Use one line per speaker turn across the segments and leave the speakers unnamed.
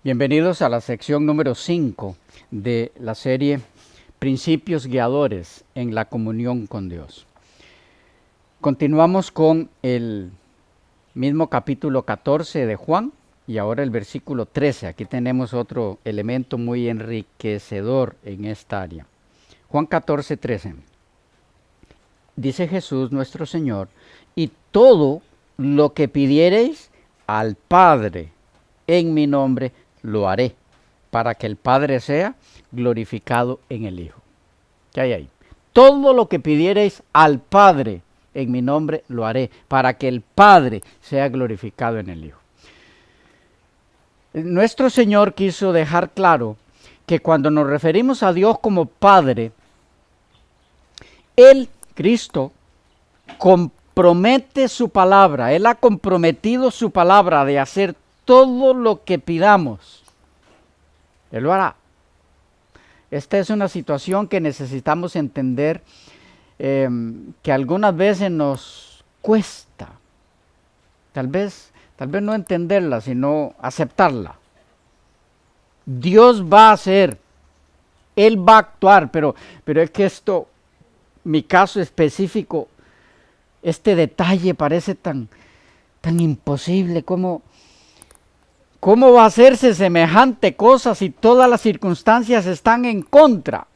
Bienvenidos a la sección número 5 de la serie Principios Guiadores en la Comunión con Dios. Continuamos con el mismo capítulo 14 de Juan y ahora el versículo 13. Aquí tenemos otro elemento muy enriquecedor en esta área. Juan 14, 13. Dice Jesús nuestro Señor: y todo lo que pidiereis al Padre en mi nombre, lo haré, para que el Padre sea glorificado en el Hijo. ¿Qué hay ahí? Todo lo que pidiereis al Padre en mi nombre, lo haré, para que el Padre sea glorificado en el Hijo. Nuestro Señor quiso dejar claro que cuando nos referimos a Dios como Padre, Él, Cristo, compromete su palabra. Él ha comprometido su palabra de hacer todo lo que pidamos. Él lo hará. Esta es una situación que necesitamos entender, que algunas veces nos cuesta. Tal vez no entenderla, sino aceptarla. Dios va a hacer, Él va a actuar, pero es que esto, mi caso específico, este detalle parece tan imposible. ¿Cómo va a hacerse semejante cosa si todas las circunstancias están en contra?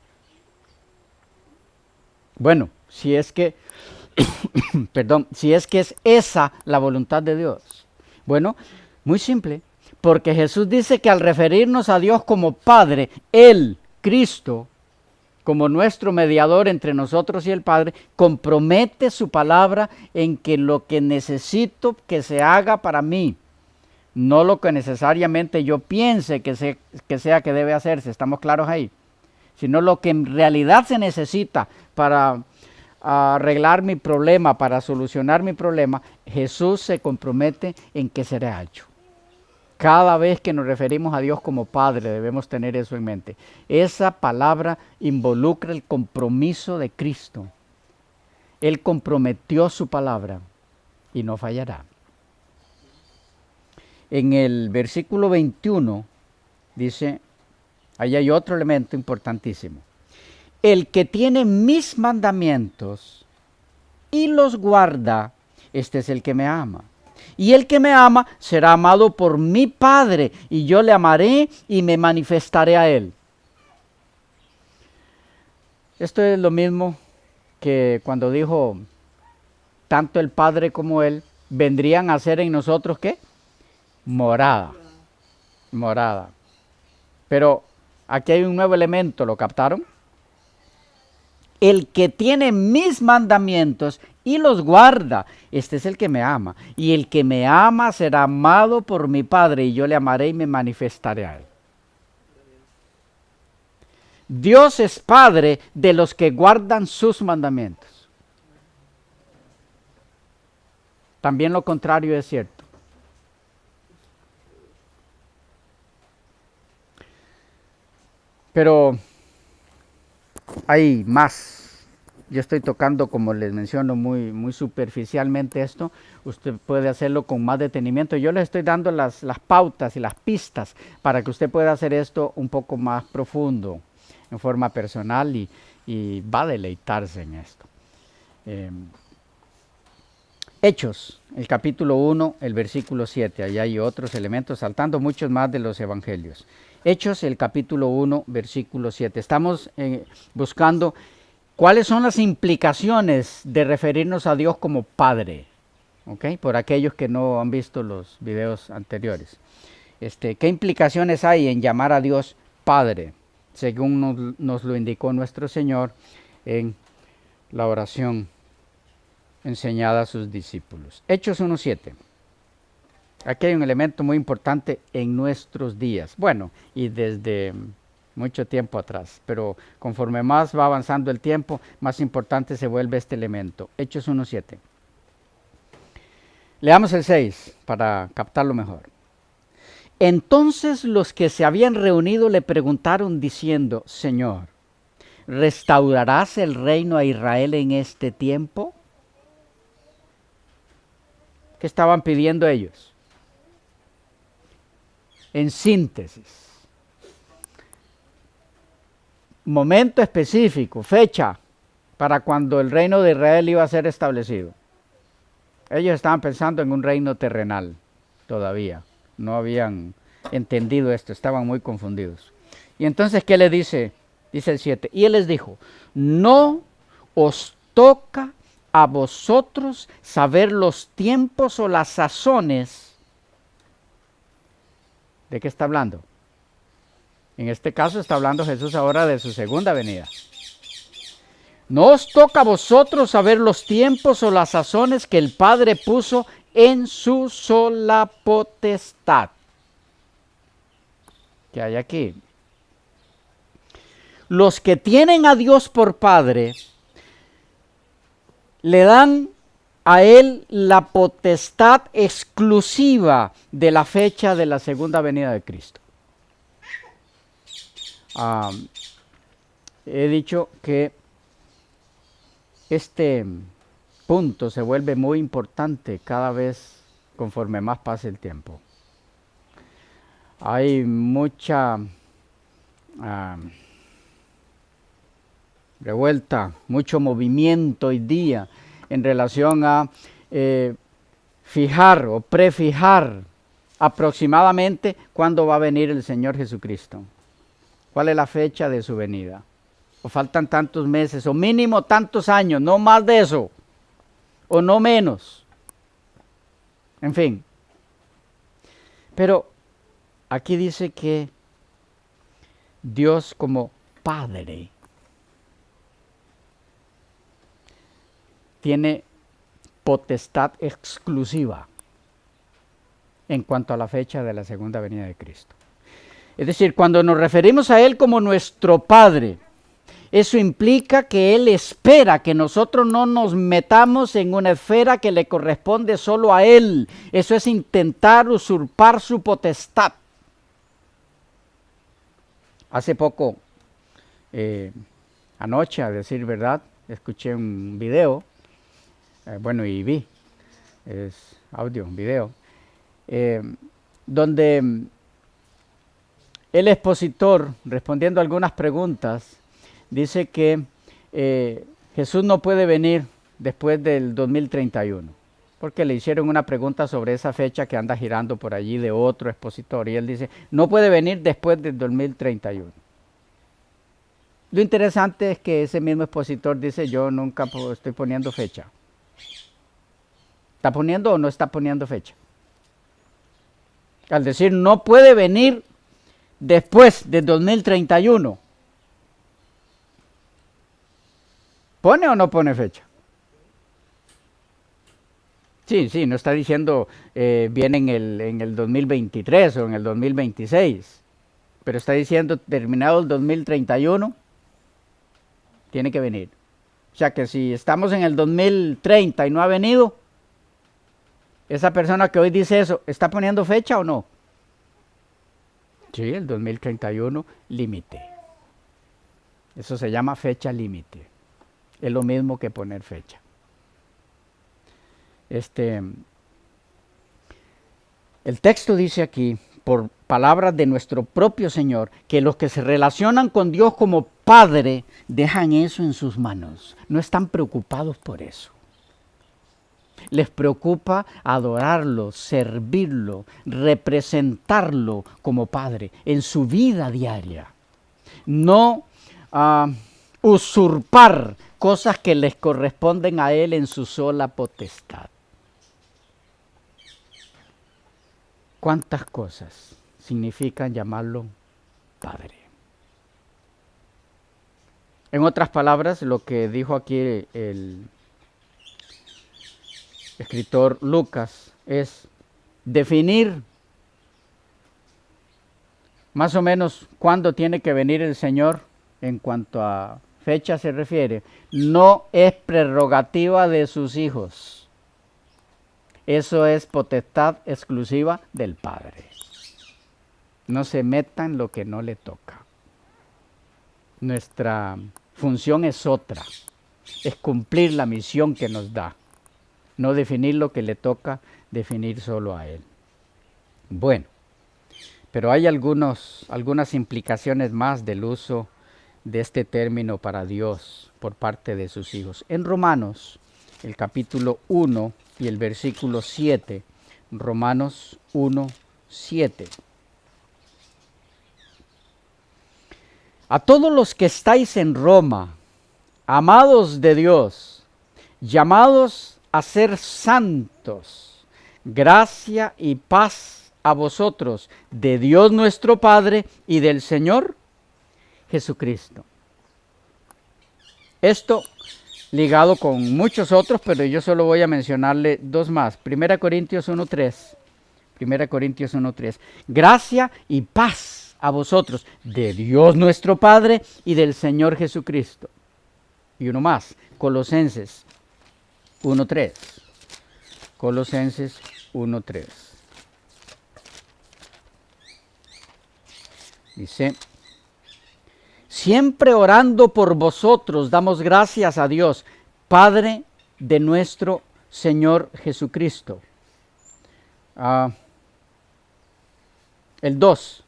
Bueno, si es que, si es que es esa la voluntad de Dios. Bueno, muy simple, porque Jesús dice que al referirnos a Dios como Padre, Él, Cristo, como nuestro mediador entre nosotros y el Padre, compromete su palabra en que lo que necesito que se haga para mí, no lo que necesariamente yo piense que sea que debe hacerse, ¿estamos claros ahí? Sino lo que en realidad se necesita para arreglar mi problema, para solucionar mi problema, Jesús se compromete en que será hecho. Cada vez que nos referimos a Dios como Padre, debemos tener eso en mente. Esa palabra involucra el compromiso de Cristo. Él comprometió su palabra y no fallará. En el versículo 21 dice, ahí hay otro elemento importantísimo. El que tiene mis mandamientos y los guarda, este es el que me ama. Y el que me ama será amado por mi Padre, y yo le amaré y me manifestaré a él. Esto es lo mismo que cuando dijo, tanto el Padre como él vendrían a ser en nosotros, ¿qué? Morada. Pero aquí hay un nuevo elemento, ¿lo captaron? El que tiene mis mandamientos y los guarda, este es el que me ama. Y el que me ama será amado por mi Padre, y yo le amaré y me manifestaré a él. Dios es Padre de los que guardan sus mandamientos. También lo contrario es cierto. Pero hay más. Yo estoy tocando, como les menciono, muy superficialmente esto. Usted puede hacerlo con más detenimiento. Yo les estoy dando las pautas y las pistas para que usted pueda hacer esto un poco más profundo, en forma personal, y va a deleitarse en esto. Hechos, el capítulo 1, el versículo 7. Allá hay otros elementos, saltando muchos más de los evangelios. Hechos, el capítulo 1, versículo 7. Estamos buscando cuáles son las implicaciones de referirnos a Dios como Padre. ¿Okay? Por aquellos que no han visto los videos anteriores. ¿Qué implicaciones hay en llamar a Dios Padre? Según nos lo indicó nuestro Señor en la oración enseñada a sus discípulos. Hechos 1:7. Aquí hay un elemento muy importante en nuestros días. Bueno, y desde mucho tiempo atrás, pero conforme más va avanzando el tiempo, más importante se vuelve este elemento. Hechos 1:7. Leamos el 6 para captarlo mejor. Entonces los que se habían reunido le preguntaron diciendo, Señor, ¿restaurarás el reino a Israel en este tiempo? ¿Qué estaban pidiendo ellos? En síntesis, momento específico, fecha para cuando el reino de Israel iba a ser establecido. Ellos estaban pensando en un reino terrenal todavía, no habían entendido esto, estaban muy confundidos. Y entonces, ¿qué le dice? Dice el 7, y él les dijo, no os toca a vosotros saber los tiempos o las sazones. ¿De qué está hablando? En este caso está hablando Jesús ahora de su segunda venida. No os toca a vosotros saber los tiempos o las sazones que el Padre puso en su sola potestad. ¿Qué hay aquí? Los que tienen a Dios por Padre le dan a Él la potestad exclusiva de la fecha de la segunda venida de Cristo. He dicho que este punto se vuelve muy importante cada vez conforme más pasa el tiempo. Hay mucha revuelta, mucho movimiento hoy día en relación a fijar o prefijar aproximadamente cuándo va a venir el Señor Jesucristo. ¿Cuál es la fecha de su venida? O faltan tantos meses, o mínimo tantos años, no más de eso, o no menos. En fin. Pero aquí dice que Dios como Padre tiene potestad exclusiva en cuanto a la fecha de la segunda venida de Cristo. Es decir, cuando nos referimos a Él como nuestro Padre, eso implica que Él espera que nosotros no nos metamos en una esfera que le corresponde solo a Él. Eso es intentar usurpar su potestad. Hace poco, anoche, a decir verdad, escuché un video, y vi, es audio, un video, donde el expositor, respondiendo a algunas preguntas, dice que Jesús no puede venir después del 2031, porque le hicieron una pregunta sobre esa fecha que anda girando por allí de otro expositor, y él dice, no puede venir después del 2031. Lo interesante es que ese mismo expositor dice, yo nunca estoy poniendo fecha. ¿Está poniendo o no está poniendo fecha? Al decir, no puede venir después del 2031, ¿pone o no pone fecha? Sí, no está diciendo viene en el 2023 o en el 2026, pero está diciendo terminado el 2031, tiene que venir. O sea que si estamos en el 2030 y no ha venido, esa persona que hoy dice eso, ¿está poniendo fecha o no? Sí, el 2031, límite. Eso se llama fecha límite. Es lo mismo que poner fecha. El texto dice aquí, por palabras de nuestro propio Señor, que los que se relacionan con Dios como Padre dejan eso en sus manos. No están preocupados por eso. Les preocupa adorarlo, servirlo, representarlo como Padre en su vida diaria. No usurpar cosas que les corresponden a Él en su sola potestad. ¿Cuántas cosas significan llamarlo Padre? En otras palabras, lo que dijo aquí el escritor Lucas es definir más o menos cuándo tiene que venir el Señor en cuanto a fecha se refiere. No es prerrogativa de sus hijos. Eso es potestad exclusiva del Padre. No se meta en lo que no le toca. Nuestra función es otra. Es cumplir la misión que nos da. No definir lo que le toca definir solo a Él. Bueno, Pero hay algunas implicaciones más del uso de este término para Dios por parte de sus hijos. En Romanos, el capítulo 1 y el versículo 7, Romanos 1, 7. A todos los que estáis en Roma, amados de Dios, llamados a ser santos, gracia y paz a vosotros, de Dios nuestro Padre y del Señor Jesucristo. Esto ligado con muchos otros, pero yo solo voy a mencionarle dos más. 1 Corintios 1:3. 1 Corintios 1:3. Gracia y paz a vosotros, de Dios nuestro Padre y del Señor Jesucristo. Y uno más, Colosenses 1:3. Colosenses 1:3. Dice: siempre orando por vosotros, damos gracias a Dios, Padre de nuestro Señor Jesucristo. El 2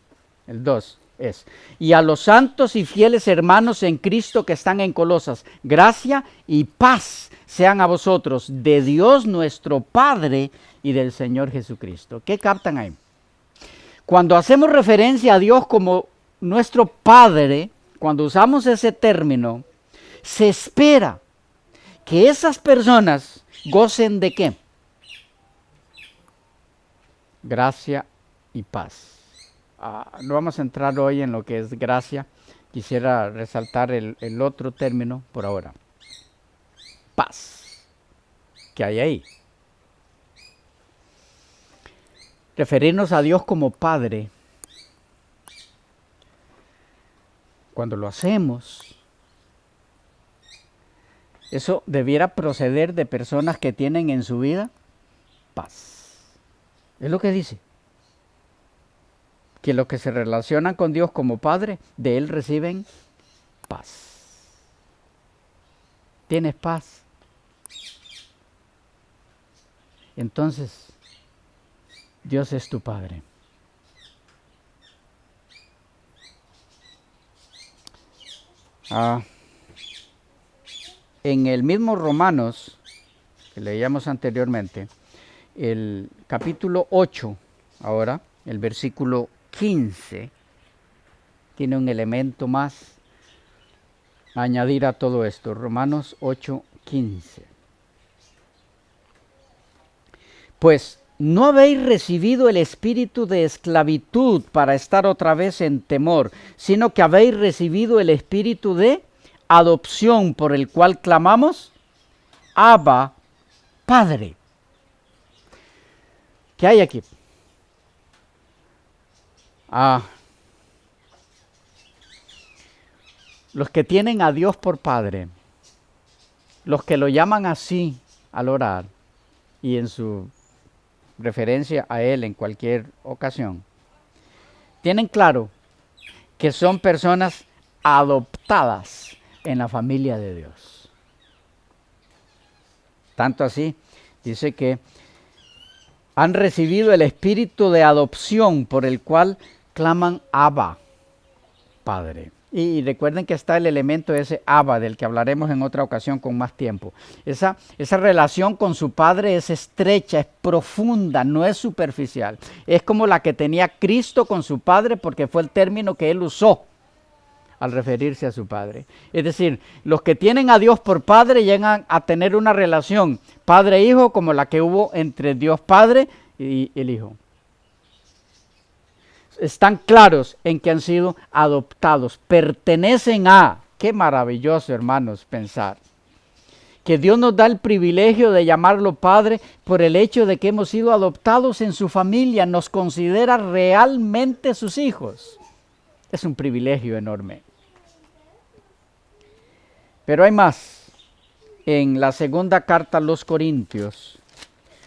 es: y a los santos y fieles hermanos en Cristo que están en Colosas, gracia y paz sean a vosotros, de Dios nuestro Padre y del Señor Jesucristo. ¿Qué captan ahí? Cuando hacemos referencia a Dios como nuestro Padre, cuando usamos ese término, se espera que esas personas gocen ¿de qué? Gracia y paz. No vamos a entrar hoy en lo que es gracia. Quisiera resaltar el otro término por ahora. Paz. ¿Qué hay ahí? Referirnos a Dios como Padre, cuando lo hacemos, eso debiera proceder de personas que tienen en su vida paz. Es lo que dice. Que los que se relacionan con Dios como Padre, de Él reciben paz. ¿Tienes paz? Entonces, Dios es tu Padre. En el mismo Romanos, que leíamos anteriormente, el capítulo 8, ahora, el versículo 15, tiene un elemento más a añadir a todo esto. Romanos 8, 15. Pues no habéis recibido el espíritu de esclavitud para estar otra vez en temor, sino que habéis recibido el espíritu de adopción, por el cual clamamos: Abba, Padre. ¿Qué hay aquí? Los que tienen a Dios por Padre, los que lo llaman así al orar y en su referencia a Él en cualquier ocasión, tienen claro que son personas adoptadas en la familia de Dios. Tanto así, dice que han recibido el espíritu de adopción por el cual claman Abba, Padre. Y recuerden que está el elemento ese Abba, del que hablaremos en otra ocasión con más tiempo. Esa relación con su Padre es estrecha, es profunda, no es superficial. Es como la que tenía Cristo con su Padre, porque fue el término que Él usó al referirse a su Padre. Es decir, los que tienen a Dios por Padre llegan a tener una relación Padre-Hijo como la que hubo entre Dios Padre y el Hijo. Están claros en que han sido adoptados, pertenecen a. Qué maravilloso, hermanos, pensar que Dios nos da el privilegio de llamarlo Padre por el hecho de que hemos sido adoptados en su familia, nos considera realmente sus hijos. Es un privilegio enorme. Pero hay más. En la segunda carta a los Corintios,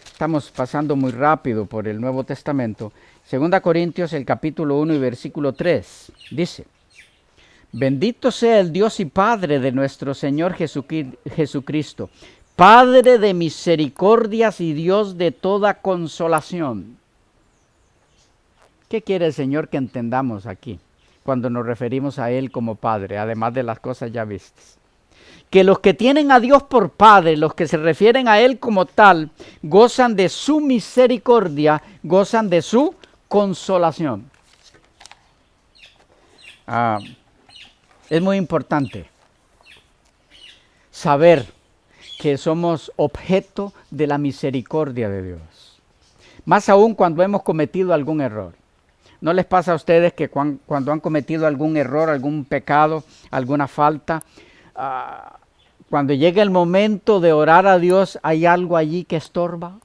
estamos pasando muy rápido por el Nuevo Testamento. Segunda Corintios, el capítulo 1 y versículo 3, dice: bendito sea el Dios y Padre de nuestro Señor Jesucristo, Padre de misericordias y Dios de toda consolación. ¿Qué quiere el Señor que entendamos aquí cuando nos referimos a Él como Padre, además de las cosas ya vistas? Que los que tienen a Dios por Padre, los que se refieren a Él como tal, gozan de su misericordia, gozan de su consolación. Es muy importante saber que somos objeto de la misericordia de Dios. Más aún cuando hemos cometido algún error. ¿No les pasa a ustedes que cuando han cometido algún error, algún pecado, alguna falta, cuando llega el momento de orar a Dios, hay algo allí que estorba?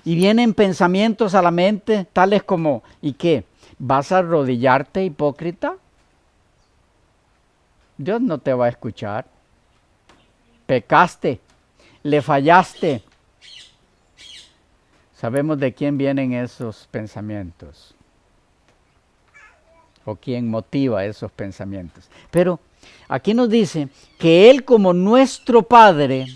Y vienen pensamientos a la mente tales como, ¿y qué? ¿Vas a arrodillarte, hipócrita? Dios no te va a escuchar. Pecaste, le fallaste. Sabemos de quién vienen esos pensamientos o quién motiva esos pensamientos. Pero aquí nos dice que Él como nuestro Padre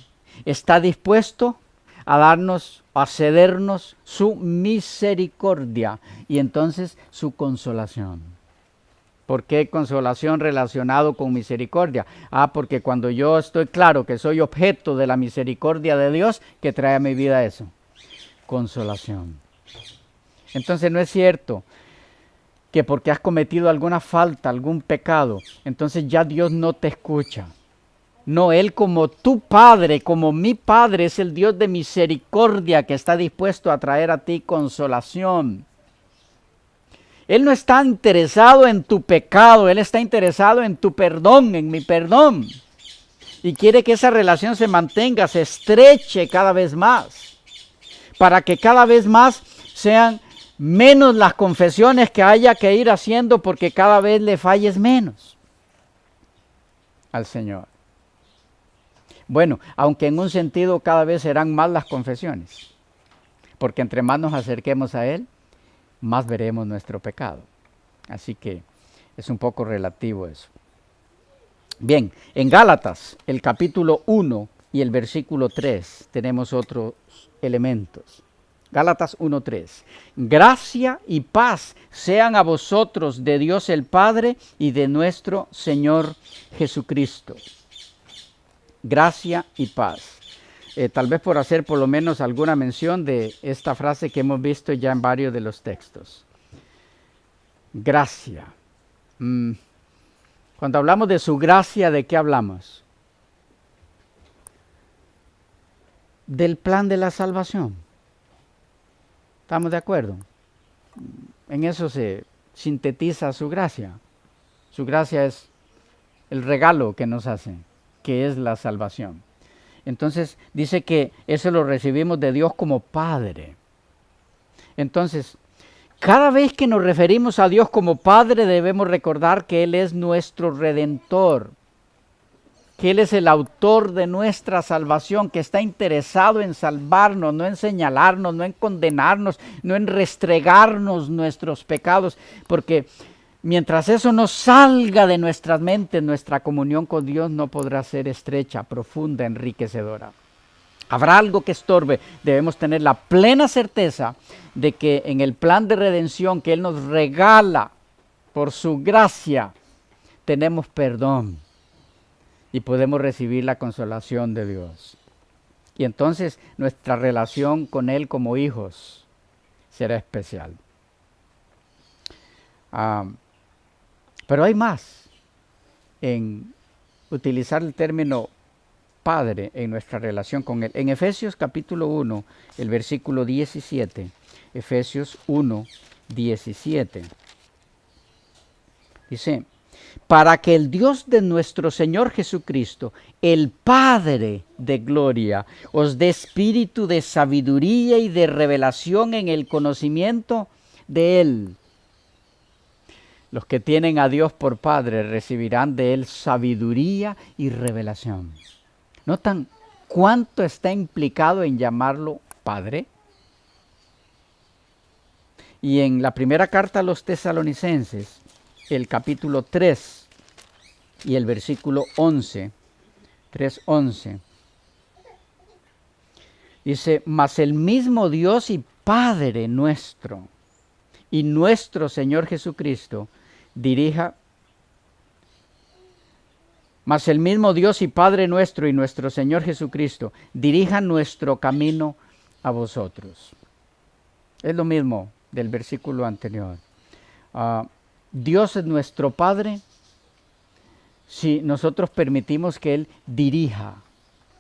está dispuesto a darnos, a cedernos su misericordia y entonces su consolación. ¿Por qué consolación relacionado con misericordia? Porque cuando yo estoy claro que soy objeto de la misericordia de Dios, ¿qué trae a mi vida eso? Consolación. Entonces no es cierto que porque has cometido alguna falta, algún pecado, entonces ya Dios no te escucha. No, Él como tu Padre, como mi Padre, es el Dios de misericordia que está dispuesto a traer a ti consolación. Él no está interesado en tu pecado, Él está interesado en tu perdón, en mi perdón. Y quiere que esa relación se mantenga, se estreche cada vez más, para que cada vez más sean menos las confesiones que haya que ir haciendo, porque cada vez le falles menos al Señor. Bueno, aunque en un sentido cada vez serán más las confesiones, porque entre más nos acerquemos a Él, más veremos nuestro pecado. Así que es un poco relativo eso. Bien, en Gálatas, el capítulo 1 y el versículo 3, tenemos otros elementos. Gálatas 1:3. Gracia y paz sean a vosotros de Dios el Padre y de nuestro Señor Jesucristo. Gracia y paz. Tal vez por hacer por lo menos alguna mención de esta frase que hemos visto ya en varios de los textos. Gracia. Cuando hablamos de su gracia, ¿de qué hablamos? Del plan de la salvación. ¿Estamos de acuerdo? En eso se sintetiza su gracia. Su gracia es el regalo que nos hace, que es la salvación. Entonces dice que eso lo recibimos de Dios como Padre. Entonces, cada vez que nos referimos a Dios como Padre, debemos recordar que Él es nuestro Redentor, que Él es el autor de nuestra salvación, que está interesado en salvarnos, no en señalarnos, no en condenarnos, no en restregarnos nuestros pecados, porque mientras eso no salga de nuestras mentes, nuestra comunión con Dios no podrá ser estrecha, profunda, enriquecedora. Habrá algo que estorbe. Debemos tener la plena certeza de que en el plan de redención que Él nos regala por su gracia, tenemos perdón y podemos recibir la consolación de Dios. Y entonces nuestra relación con Él como hijos será especial. Pero hay más en utilizar el término Padre en nuestra relación con Él. En Efesios capítulo 1, el versículo 17, Efesios 1, 17, dice, para que el Dios de nuestro Señor Jesucristo, el Padre de gloria, os dé espíritu de sabiduría y de revelación en el conocimiento de Él. Los que tienen a Dios por Padre recibirán de Él sabiduría y revelación. ¿Notan cuánto está implicado en llamarlo Padre? Y en la primera carta a los Tesalonicenses, el capítulo 3 y el versículo 11, 3:11, dice, mas el mismo Dios y Padre nuestro, y nuestro Señor Jesucristo dirija, mas el mismo Dios y Padre nuestro y nuestro Señor Jesucristo dirija nuestro camino a vosotros. Es lo mismo del versículo anterior. Dios es nuestro Padre si nosotros permitimos que Él dirija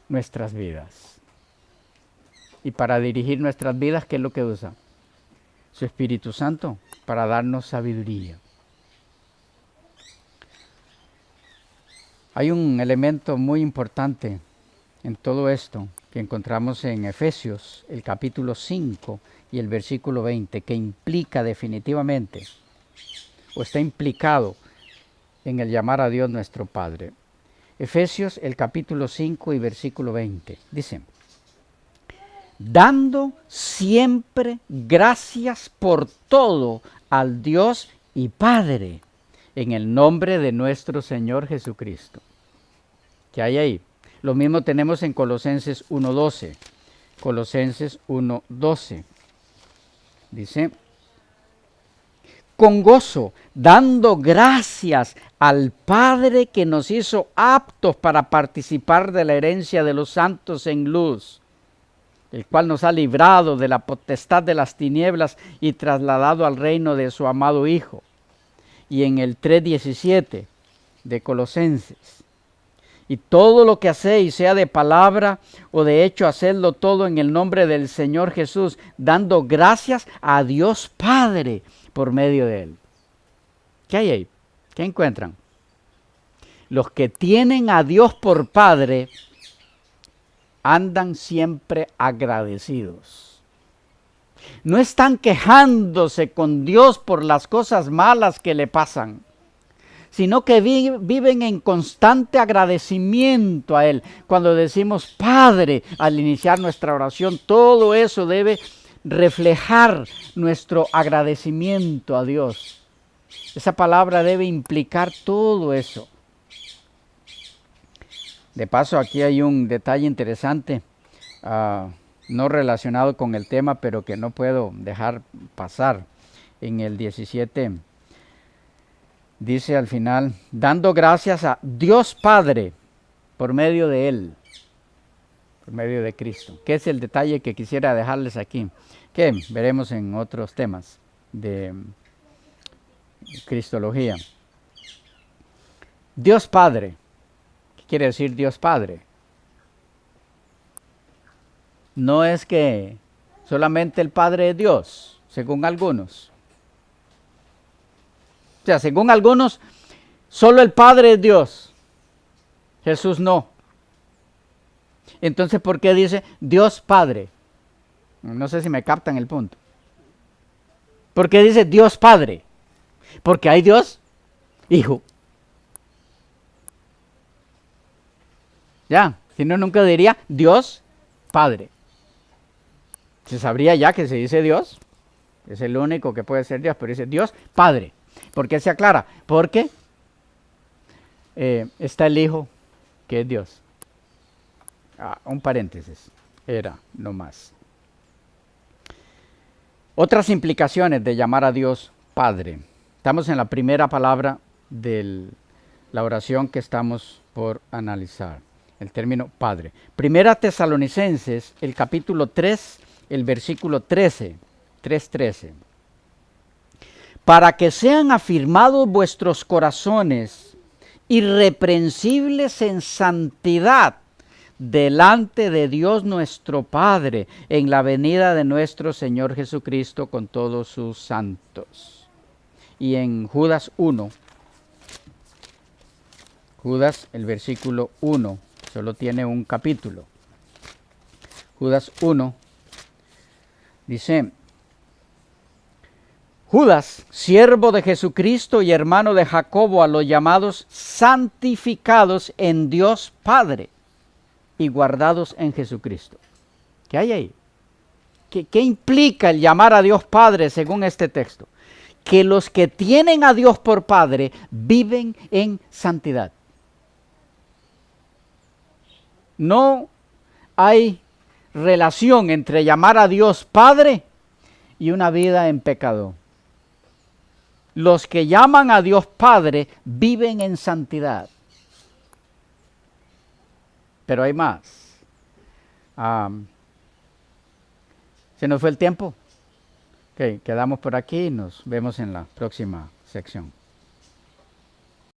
nuestras vidas. Y para dirigir nuestras vidas, ¿qué es lo que usa? Su Espíritu Santo, para darnos sabiduría. Hay un elemento muy importante en todo esto que encontramos en Efesios, el capítulo 5 y el versículo 20, que implica definitivamente, o está implicado en el llamar a Dios nuestro Padre. Efesios, el capítulo 5 y versículo 20, dice: dando siempre gracias por todo al Dios y Padre, en el nombre de nuestro Señor Jesucristo. ¿Qué hay ahí? Lo mismo tenemos en Colosenses 1:12. Colosenses 1:12. Dice: con gozo, dando gracias al Padre que nos hizo aptos para participar de la herencia de los santos en luz, el cual nos ha librado de la potestad de las tinieblas y trasladado al reino de su amado Hijo. Y en el 3:17 de Colosenses: y todo lo que hacéis, sea de palabra o de hecho, hacedlo todo en el nombre del Señor Jesús, dando gracias a Dios Padre por medio de Él. ¿Qué hay ahí? ¿Qué encuentran? Los que tienen a Dios por Padre andan siempre agradecidos. No están quejándose con Dios por las cosas malas que le pasan, sino que viven en constante agradecimiento a Él. Cuando decimos Padre al iniciar nuestra oración, todo eso debe reflejar nuestro agradecimiento a Dios. Esa palabra debe implicar todo eso. De paso, aquí hay un detalle interesante, no relacionado con el tema, pero que no puedo dejar pasar. En el 17 dice al final: dando gracias a Dios Padre por medio de Él, por medio de Cristo. Que es el detalle que quisiera dejarles aquí, que veremos en otros temas de cristología. Dios Padre. ¿Qué quiere decir Dios Padre? No es que solamente el Padre es Dios, según algunos. O sea, según algunos, solo el Padre es Dios. Jesús no. Entonces, ¿por qué dice Dios Padre? No sé si me captan el punto. ¿Por qué dice Dios Padre? Porque hay Dios Hijo. Ya, si no, nunca diría Dios Padre. Se sabría ya que se dice Dios, es el único que puede ser Dios, pero dice Dios Padre. ¿Por qué se aclara? Porque está el Hijo, que es Dios. Un paréntesis, era nomás. Otras implicaciones de llamar a Dios Padre. Estamos en la primera palabra de la oración que estamos por analizar, el término Padre. Primera Tesalonicenses, el capítulo 3, el versículo 13, 3:13. Para que sean afirmados vuestros corazones, irreprensibles en santidad, delante de Dios nuestro Padre, en la venida de nuestro Señor Jesucristo con todos sus santos. Y en Judas 1, Judas, el versículo 1, solo tiene un capítulo. Judas 1, dice: Judas, siervo de Jesucristo y hermano de Jacobo, a los llamados santificados en Dios Padre y guardados en Jesucristo. ¿Qué hay ahí? ¿Qué implica el llamar a Dios Padre según este texto? Que los que tienen a Dios por Padre viven en santidad. No hay relación entre llamar a Dios Padre y una vida en pecado. los que llaman a Dios Padre viven en santidad. Pero hay más. Se nos fue el tiempo. Ok, quedamos por aquí y nos vemos en la próxima sección.